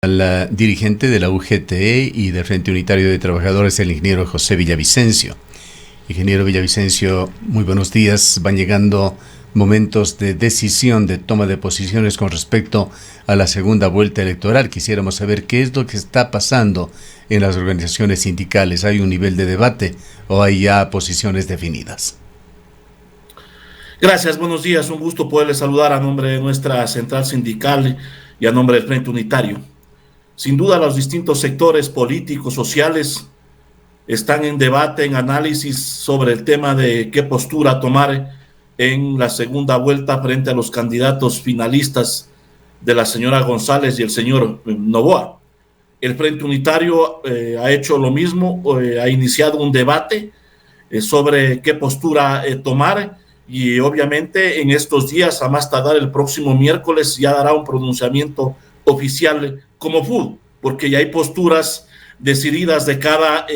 Al dirigente de la UGT y del Frente Unitario de Trabajadores, el ingeniero José Villavicencio. Ingeniero Villavicencio, muy buenos días. Van llegando momentos de decisión, de toma de posiciones con respecto a la segunda vuelta electoral. Quisiéramos saber qué es lo que está pasando en las organizaciones sindicales. ¿Hay un nivel de debate o hay ya posiciones definidas? Gracias, buenos días. Un gusto poderles saludar a nombre de nuestra central sindical y a nombre del Frente Unitario. Sin duda, los distintos sectores políticos, sociales, están en debate, en análisis sobre el tema de qué postura tomar en la segunda vuelta frente a los candidatos finalistas de la señora González y el señor Noboa. El Frente Unitario ha hecho lo mismo, ha iniciado un debate sobre qué postura tomar, y obviamente en estos días, a más tardar el próximo miércoles, ya dará un pronunciamiento oficial como FUD, porque ya hay posturas decididas de cada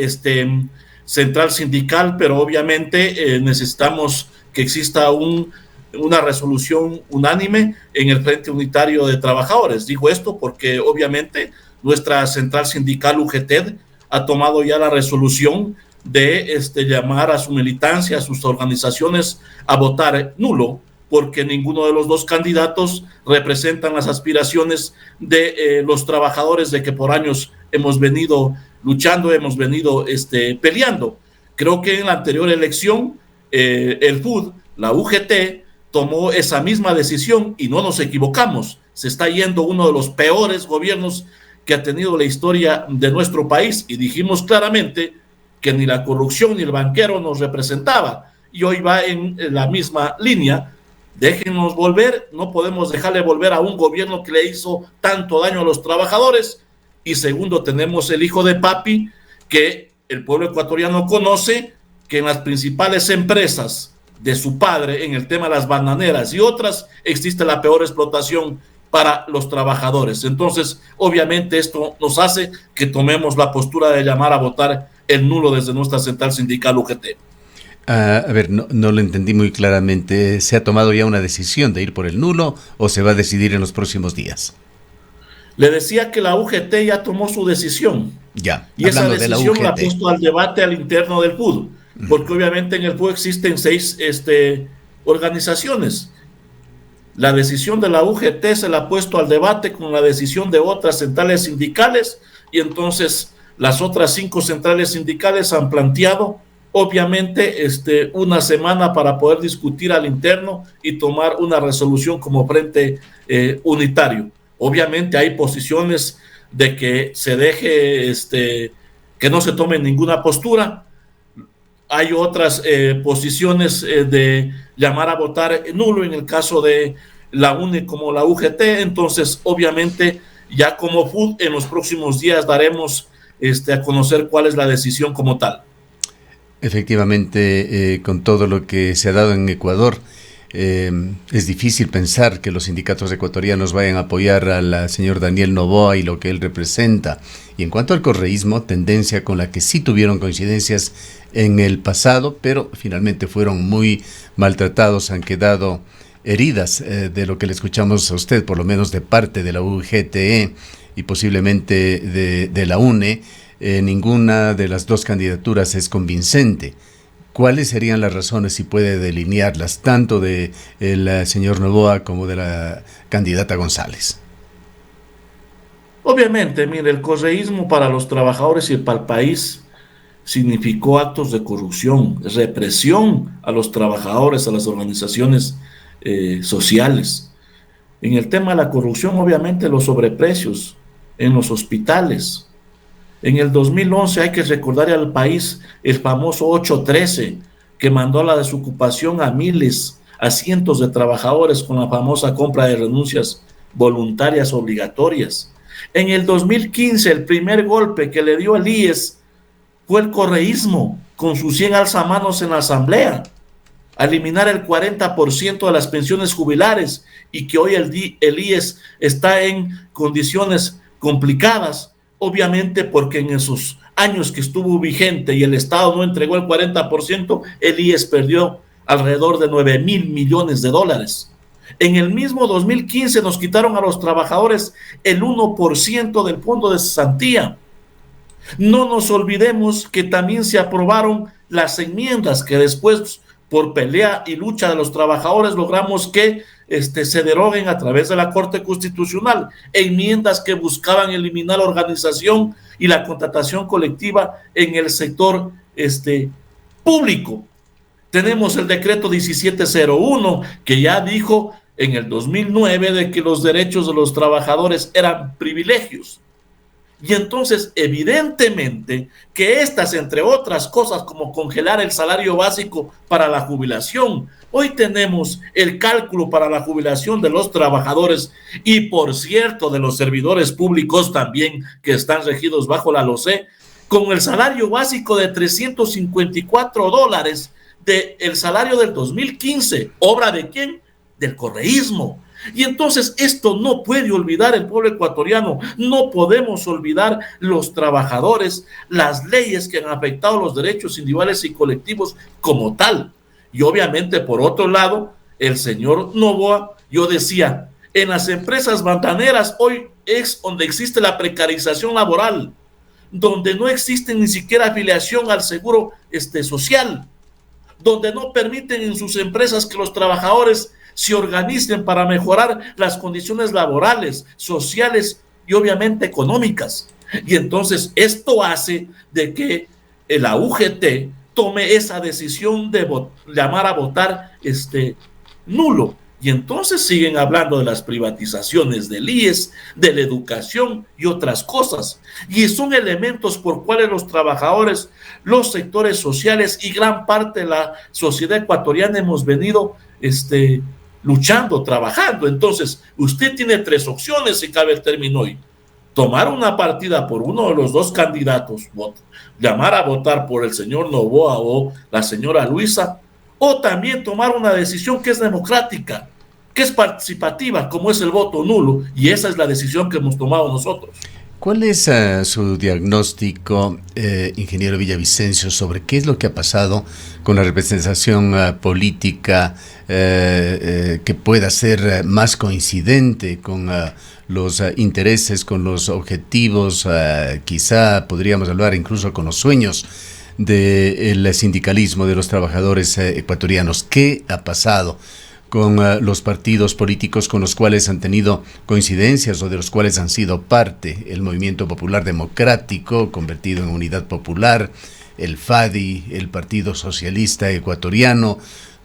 central sindical, pero obviamente necesitamos que exista una resolución unánime en el Frente Unitario de Trabajadores. Digo esto porque obviamente nuestra central sindical UGT ha tomado ya la resolución de llamar a su militancia, a sus organizaciones a votar nulo, porque ninguno de los dos candidatos representan las aspiraciones de los trabajadores de que por años hemos venido luchando, hemos venido peleando. Creo que en la anterior elección el FUD, la UGT, tomó esa misma decisión y no nos equivocamos. Se está yendo uno de los peores gobiernos que ha tenido la historia de nuestro país, y dijimos claramente que ni la corrupción ni el banquero nos representaba, y hoy va en la misma línea. Déjenos volver, no podemos dejarle volver a un gobierno que le hizo tanto daño a los trabajadores. Y segundo, tenemos el hijo de papi que el pueblo ecuatoriano conoce, que en las principales empresas de su padre, en el tema de las bananeras y otras, existe la peor explotación para los trabajadores. Entonces, obviamente esto nos hace que tomemos la postura de llamar a votar el nulo desde nuestra central sindical UGT. A ver, no lo entendí muy claramente. ¿Se ha tomado ya una decisión de ir por el nulo o se va a decidir en los próximos días? Le decía que la UGT ya tomó su decisión. Ya, y esa decisión la ha puesto al debate al interno del FUD, porque obviamente en el FUD existen 6 organizaciones. La decisión de la UGT se la ha puesto al debate con la decisión de otras centrales sindicales, y entonces las otras 5 centrales sindicales han planteado obviamente una semana para poder discutir al interno y tomar una resolución como Frente Unitario. Obviamente hay posiciones de que se deje, que no se tome ninguna postura. Hay otras posiciones de llamar a votar nulo en el caso de la UNE como la UGT. Entonces, obviamente, ya como FUD, en los próximos días daremos a conocer cuál es la decisión como tal. Efectivamente, con todo lo que se ha dado en Ecuador, es difícil pensar que los sindicatos ecuatorianos vayan a apoyar al señor Daniel Noboa y lo que él representa. Y en cuanto al correísmo, tendencia con la que sí tuvieron coincidencias en el pasado, pero finalmente fueron muy maltratados, han quedado heridas de lo que le escuchamos a usted, por lo menos de parte de la UGTE y posiblemente de la UNE. Ninguna de las dos candidaturas es convincente. ¿Cuáles serían las razones, si puede delinearlas, tanto de el señor Noboa como de la candidata González? Obviamente, mire, el correísmo para los trabajadores y para el país significó actos de corrupción, represión a los trabajadores, a las organizaciones sociales. En el tema de la corrupción, obviamente los sobreprecios en los hospitales. En el 2011 hay que recordar al país el famoso 813, que mandó a la desocupación a miles, a cientos de trabajadores con la famosa compra de renuncias voluntarias obligatorias. En el 2015 el primer golpe que le dio el IES fue el correísmo, con sus 100 alzamanos en la asamblea, a eliminar el 40% de las pensiones jubilares, y que hoy el IES está en condiciones complicadas. Obviamente porque en esos años que estuvo vigente y el Estado no entregó el 40%, el IES perdió alrededor de 9,000 millones de dólares. En el mismo 2015 nos quitaron a los trabajadores el 1% del fondo de cesantía. No nos olvidemos que también se aprobaron las enmiendas que después, por pelea y lucha de los trabajadores, logramos que se deroguen a través de la Corte Constitucional, enmiendas que buscaban eliminar la organización y la contratación colectiva en el sector público. Tenemos el decreto 1701 que ya dijo en el 2009 de que los derechos de los trabajadores eran privilegios. Y entonces, evidentemente, que estas, entre otras cosas, como congelar el salario básico para la jubilación, hoy tenemos el cálculo para la jubilación de los trabajadores y, por cierto, de los servidores públicos también, que están regidos bajo la LOCE, con el salario básico de $354 del salario del 2015. ¿Obra de quién? Del correísmo. Y entonces esto no puede olvidar el pueblo ecuatoriano, no podemos olvidar los trabajadores, las leyes que han afectado los derechos individuales y colectivos como tal. Y obviamente, por otro lado, el señor Noboa, yo decía, en las empresas bancaneras hoy es donde existe la precarización laboral, donde no existe ni siquiera afiliación al seguro social, donde no permiten en sus empresas que los trabajadores se organicen para mejorar las condiciones laborales, sociales y obviamente económicas. Y entonces esto hace de que la UGT tome esa decisión de llamar a votar nulo. Y entonces siguen hablando de las privatizaciones del IES, de la educación y otras cosas. Y son elementos por cuales los trabajadores, los sectores sociales y gran parte de la sociedad ecuatoriana hemos venido luchando, trabajando. Entonces, usted tiene tres opciones, si cabe el término hoy: tomar una partida por uno de los dos candidatos, llamar a votar por el señor Noboa o la señora Luisa, o también tomar una decisión que es democrática, que es participativa, como es el voto nulo, y esa es la decisión que hemos tomado nosotros. ¿Cuál es su diagnóstico, ingeniero Villavicencio, sobre qué es lo que ha pasado con la representación política que pueda ser más coincidente con los intereses, con los objetivos, quizá podríamos hablar incluso con los sueños del sindicalismo de los trabajadores ecuatorianos? ¿Qué ha pasado con los partidos políticos con los cuales han tenido coincidencias o de los cuales han sido parte? El Movimiento Popular Democrático, convertido en Unidad Popular, el FADI, el Partido Socialista Ecuatoriano.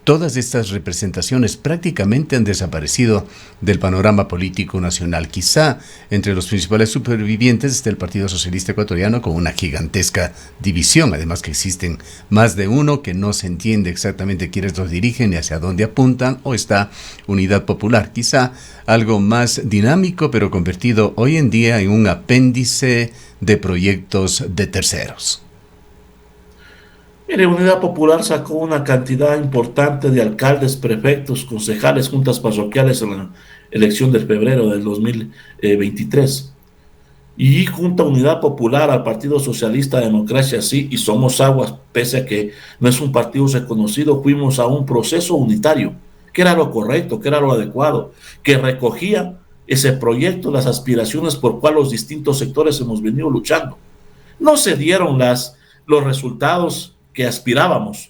Todas estas representaciones prácticamente han desaparecido del panorama político nacional. Quizá entre los principales supervivientes está el Partido Socialista Ecuatoriano, con una gigantesca división, además que existen más de uno, que no se entiende exactamente quiénes los dirigen ni hacia dónde apuntan, o está Unidad Popular, quizá algo más dinámico, pero convertido hoy en día en un apéndice de proyectos de terceros. Mire, Unidad Popular sacó una cantidad importante de alcaldes, prefectos, concejales, juntas parroquiales en la elección de febrero del 2023. Y junto a Unidad Popular, al Partido Socialista, Democracia Sí y Somos Aguas, pese a que no es un partido reconocido, fuimos a un proceso unitario, que era lo correcto, que era lo adecuado, que recogía ese proyecto, las aspiraciones por cuales los distintos sectores hemos venido luchando. No se dieron los resultados que aspirábamos.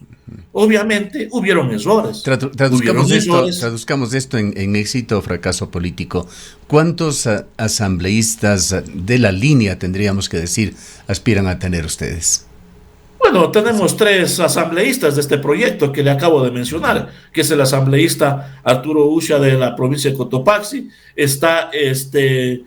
Obviamente hubieron errores. Traduzcamos esto en éxito o fracaso político. ¿Cuántos asambleístas de la línea, tendríamos que decir, aspiran a tener ustedes? Bueno, tenemos 3 asambleístas de este proyecto que le acabo de mencionar, que es el asambleísta Arturo Ucha de la provincia de Cotopaxi, está el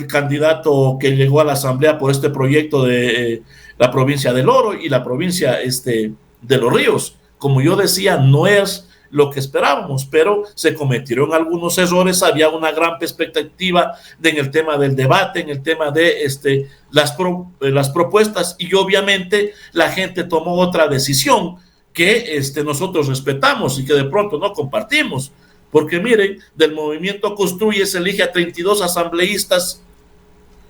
candidato que llegó a la asamblea por este proyecto de la provincia del Oro y la provincia de Los Ríos. Como yo decía, no es lo que esperábamos, pero se cometieron algunos errores. Había una gran expectativa en el tema del debate, en el tema de las propuestas, y obviamente la gente tomó otra decisión que nosotros respetamos y que de pronto no compartimos. Porque miren, del movimiento Construye se elige a 32 asambleístas,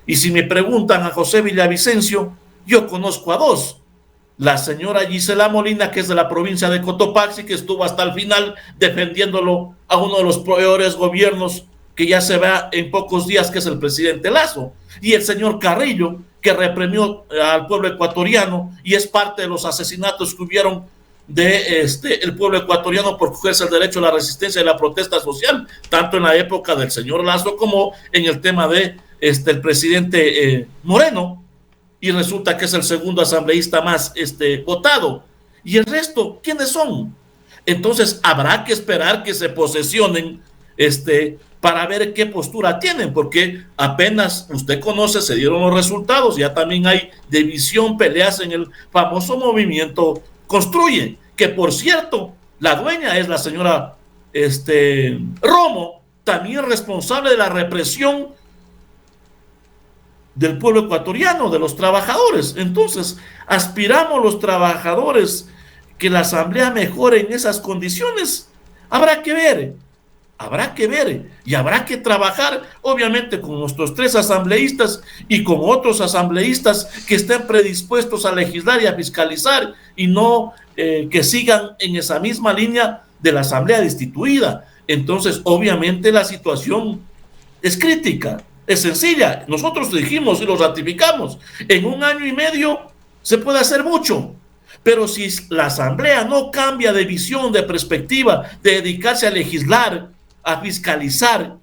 y si me preguntan a José Villavicencio, yo conozco a 2, la señora Gisela Molina, que es de la provincia de Cotopaxi, que estuvo hasta el final defendiéndolo a uno de los peores gobiernos que ya se vea en pocos días, que es el presidente Lazo, y el señor Carrillo, que reprimió al pueblo ecuatoriano y es parte de los asesinatos que hubieron de el pueblo ecuatoriano por cogerse el derecho a la resistencia y la protesta social, tanto en la época del señor Lazo como en el tema de el presidente Moreno, y resulta que es el segundo asambleísta más votado. ¿Y el resto quiénes son? Entonces habrá que esperar que se posesionen para ver qué postura tienen, porque apenas usted conoce, se dieron los resultados, ya también hay división, peleas en el famoso movimiento Construye, que por cierto, la dueña es la señora Romo, también responsable de la represión del pueblo ecuatoriano, de los trabajadores. Entonces, aspiramos los trabajadores que la asamblea mejore en esas condiciones. Habrá que ver y habrá que trabajar obviamente con nuestros 3 asambleístas y con otros asambleístas que estén predispuestos a legislar y a fiscalizar y no que sigan en esa misma línea de la asamblea destituida. Entonces obviamente la situación es crítica, es sencilla. Nosotros dijimos y lo ratificamos, en 1 año y medio se puede hacer mucho. Pero si la asamblea no cambia de visión, de perspectiva, de dedicarse a legislar, a fiscalizar,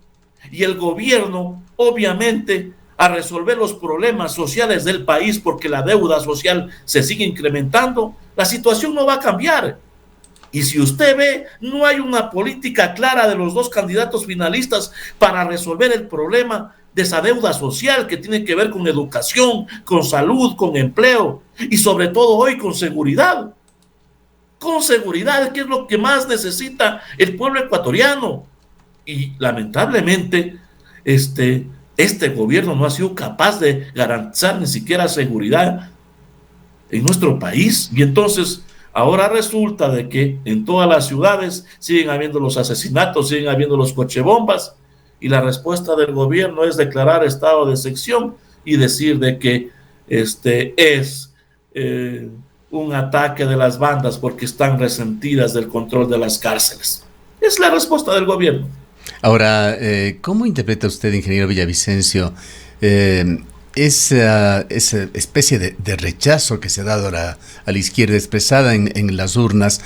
y el gobierno obviamente a resolver los problemas sociales del país, porque la deuda social se sigue incrementando, la situación no va a cambiar. Y si usted ve, no hay una política clara de los 2 candidatos finalistas para resolver el problema de esa deuda social que tiene que ver con educación, con salud, con empleo y sobre todo hoy con seguridad. Con seguridad, que es lo que más necesita el pueblo ecuatoriano. Y lamentablemente este gobierno no ha sido capaz de garantizar ni siquiera seguridad en nuestro país. Y entonces ahora resulta de que en todas las ciudades siguen habiendo los asesinatos, siguen habiendo los cochebombas, y la respuesta del gobierno es declarar estado de excepción y decir de que es un ataque de las bandas porque están resentidas del control de las cárceles. Es la respuesta del gobierno. Ahora, ¿cómo interpreta usted, ingeniero Villavicencio, esa especie de rechazo que se ha dado a la izquierda expresada en las urnas,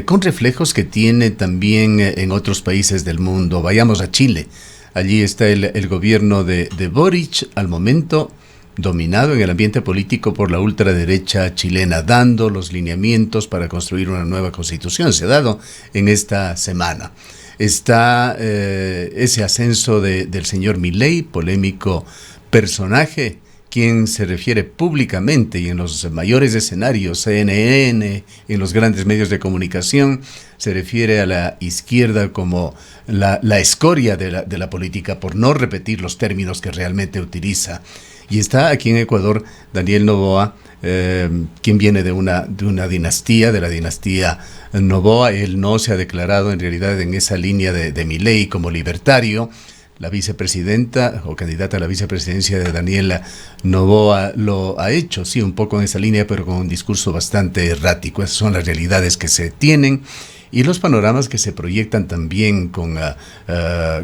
con reflejos que tiene también en otros países del mundo? Vayamos a Chile. Allí está el gobierno de Boric, al momento dominado en el ambiente político por la ultraderecha chilena, dando los lineamientos para construir una nueva constitución. Se ha dado en esta semana. Está ese ascenso del señor Milei, polémico personaje, quien se refiere públicamente y en los mayores escenarios, CNN, en los grandes medios de comunicación, se refiere a la izquierda como la escoria de la política, por no repetir los términos que realmente utiliza. Y está aquí en Ecuador Daniel Noboa, quien viene de una dinastía, de la dinastía Noboa. Él no se ha declarado en realidad en esa línea de Milei como libertario. La vicepresidenta o candidata a la vicepresidencia de Daniela Noboa lo ha hecho, sí, un poco en esa línea, pero con un discurso bastante errático. Esas son las realidades que se tienen y los panoramas que se proyectan también con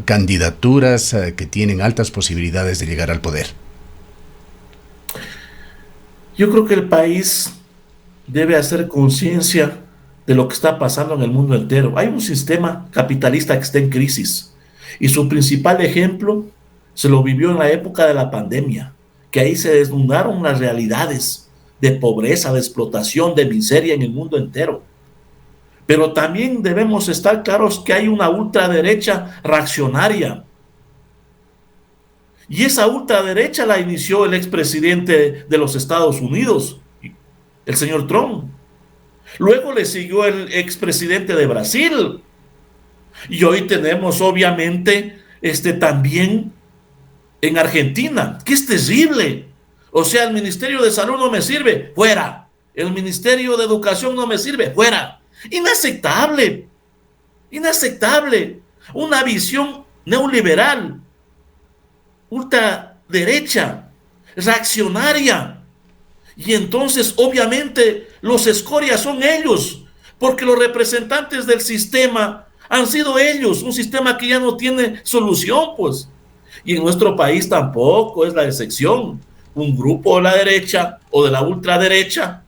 candidaturas que tienen altas posibilidades de llegar al poder. Yo creo que el país debe hacer conciencia de lo que está pasando en el mundo entero. Hay un sistema capitalista que está en crisis. Y su principal ejemplo se lo vivió en la época de la pandemia, que ahí se desnudaron las realidades de pobreza, de explotación, de miseria en el mundo entero. Pero también debemos estar claros que hay una ultraderecha reaccionaria. Y esa ultraderecha la inició el expresidente de los Estados Unidos, el señor Trump. Luego le siguió el expresidente de Brasil. Y hoy tenemos obviamente también en Argentina, que es terrible. O sea, el Ministerio de Salud no me sirve, fuera. El Ministerio de Educación no me sirve, fuera. Inaceptable. Inaceptable. Una visión neoliberal, ultraderecha, reaccionaria. Y entonces, obviamente, los escorias son ellos, porque los representantes del sistema han sido ellos, un sistema que ya no tiene solución, pues. Y en nuestro país tampoco es la excepción. Un grupo de la derecha o de la ultraderecha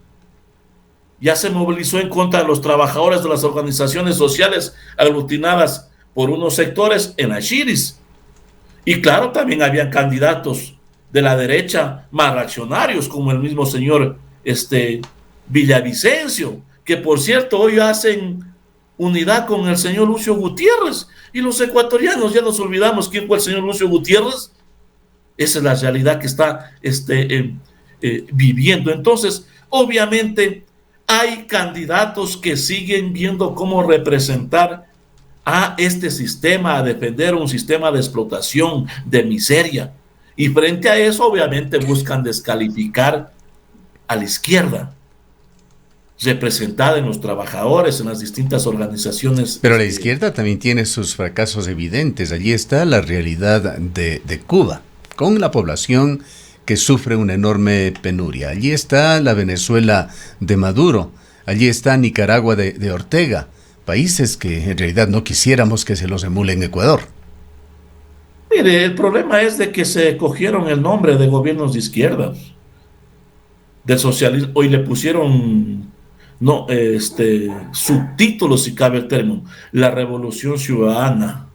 ya se movilizó en contra de los trabajadores de las organizaciones sociales aglutinadas por unos sectores en Achiris. Y claro, también habían candidatos de la derecha más reaccionarios, como el mismo señor Villavicencio, que por cierto hoy hacen unidad con el señor Lucio Gutiérrez, y los ecuatorianos ya nos olvidamos quién fue el señor Lucio Gutiérrez. Esa es la realidad que está viviendo. Entonces, obviamente, hay candidatos que siguen viendo cómo representar a este sistema, a defender un sistema de explotación, de miseria. Y frente a eso, obviamente, buscan descalificar a la izquierda, representada en los trabajadores, en las distintas organizaciones. Pero la izquierda también tiene sus fracasos evidentes. Allí está la realidad de Cuba, con la población que sufre una enorme penuria. Allí está la Venezuela de Maduro. Allí está Nicaragua de Ortega. Países que en realidad no quisiéramos que se los emule en Ecuador. Mire, el problema es de que se cogieron el nombre de gobiernos de izquierda, del socialismo, hoy le pusieron subtítulos, si cabe el término, la revolución ciudadana.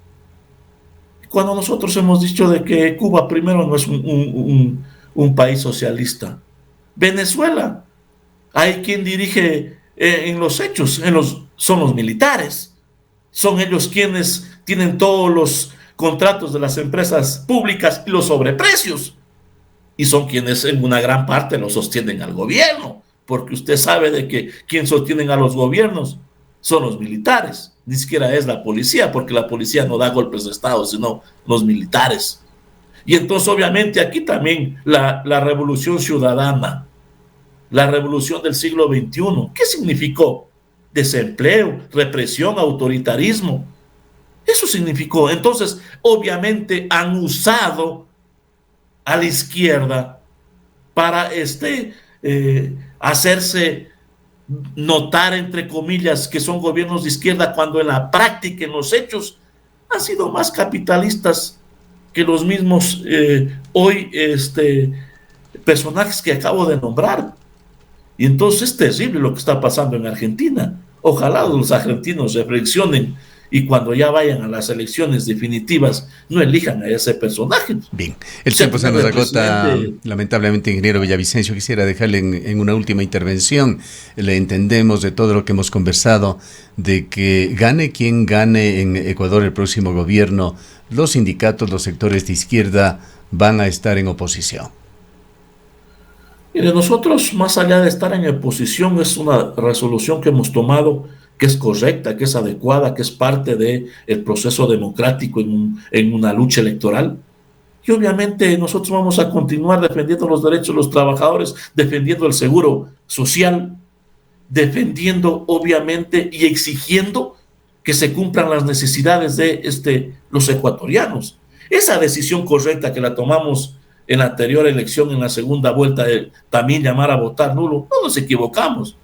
Cuando nosotros hemos dicho de que Cuba primero no es un país socialista. Venezuela, hay quien dirige en los hechos, son los militares. Son ellos quienes tienen todos los contratos de las empresas públicas y los sobreprecios. Y son quienes en una gran parte lo sostienen al gobierno, porque usted sabe de que quien sostienen a los gobiernos son los militares, ni siquiera es la policía, porque la policía no da golpes de Estado, sino los militares. Y entonces obviamente aquí también la revolución ciudadana, la revolución del siglo XXI, ¿qué significó? Desempleo, represión, autoritarismo. Eso significó. Entonces, obviamente han usado a la izquierda para hacerse notar, entre comillas, que son gobiernos de izquierda, cuando en la práctica, en los hechos, han sido más capitalistas que los mismos hoy personajes que acabo de nombrar. Y entonces es terrible lo que está pasando en Argentina. Ojalá los argentinos reflexionen y cuando ya vayan a las elecciones definitivas no elijan a ese personaje. Bien, el tiempo se nos agota, lamentablemente, ingeniero Villavicencio. Quisiera dejarle en una última intervención. Le entendemos de todo lo que hemos conversado, de que gane quien gane en Ecuador el próximo gobierno, los sindicatos, los sectores de izquierda van a estar en oposición. Mire, nosotros, más allá de estar en oposición, es una resolución que hemos tomado que es correcta, que es adecuada, que es parte del proceso democrático en una lucha electoral. Y obviamente nosotros vamos a continuar defendiendo los derechos de los trabajadores, defendiendo el seguro social, defendiendo obviamente y exigiendo que se cumplan las necesidades de los ecuatorianos. Esa decisión correcta que la tomamos en la anterior elección, en la segunda vuelta, de también llamar a votar nulo, no nos equivocamos.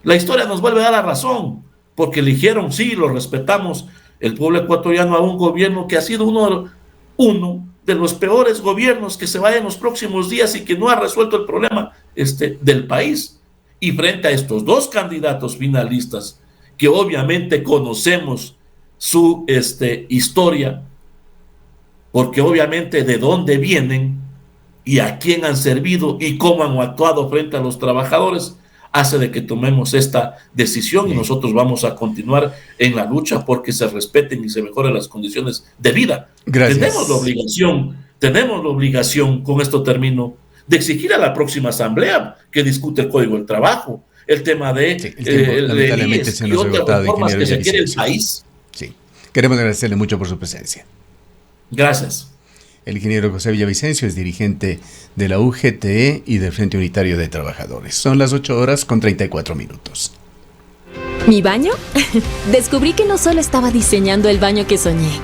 La historia nos vuelve a dar la razón, porque eligieron, sí, lo respetamos, el pueblo ecuatoriano, a un gobierno que ha sido uno de los peores gobiernos que se va en los próximos días y que no ha resuelto el problema del país. Y frente a estos dos candidatos finalistas, que obviamente conocemos su historia, porque obviamente de dónde vienen y a quién han servido y cómo han actuado frente a los trabajadores, hace de que tomemos esta decisión y nosotros vamos a continuar en la lucha porque se respeten y se mejoren las condiciones de vida. Gracias. Tenemos la obligación, con esto termino, de exigir a la próxima asamblea que discute el Código del Trabajo, el tema de lamentablemente se nos y otras reformas que se quiere el país. Sí. Queremos agradecerle mucho por su presencia. Gracias. El ingeniero José Villavicencio es dirigente de la UGTE y del Frente Unitario de Trabajadores. Son las 8:34. ¿Mi baño? Descubrí que no solo estaba diseñando el baño que soñé.